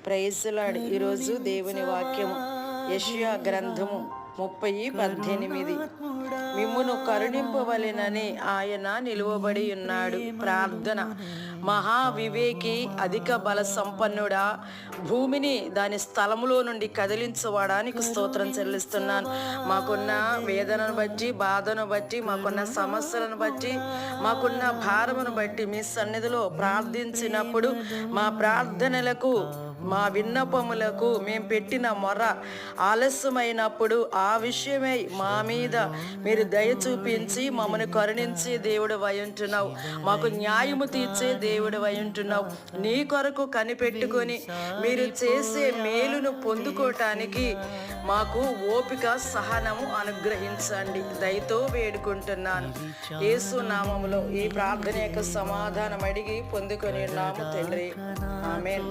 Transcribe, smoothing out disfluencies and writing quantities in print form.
Praise lord. ఈరోజు దేవుని వాక్యము యెషయా గ్రంథము 30:18. మిమ్మును కరుణింపవలెనని ఆయన నిలువబడి ఉన్నాడు. ప్రార్థన. మహావివేకి, అధిక బల సంపన్నుడా, భూమిని దాని స్థలములో నుండి కదిలించడానికి స్తోత్రం చెల్లిస్తున్నాను. మాకున్న వేదనను బట్టి, బాధను బట్టి, మాకున్న సమస్యలను బట్టి, మాకున్న భారమును బట్టి మీ సన్నిధిలో ప్రార్థించినప్పుడు మా ప్రార్థనలకు, మా విన్నపములకు మేము పెట్టిన మొర ఆలస్యమైనప్పుడు ఆ విషయమై మా మీద మీరు దయ చూపించి మమ్మల్ని కరుణించే దేవుడు ఉంటున్నావు. మాకు న్యాయము తీర్చే దేవుడు ఉంటున్నావు. నీ కొరకు కనిపెట్టుకొని మీరు చేసే మేలును పొందుకోవటానికి మాకు ఓపిక, సహనము అనుగ్రహించండి. దయతో వేడుకుంటున్నాను. యేసు నామములో ఈ ప్రార్థన యొక్క సమాధానం అడిగి పొందుకొని ఉన్నాము తండ్రి. ఆమేన్.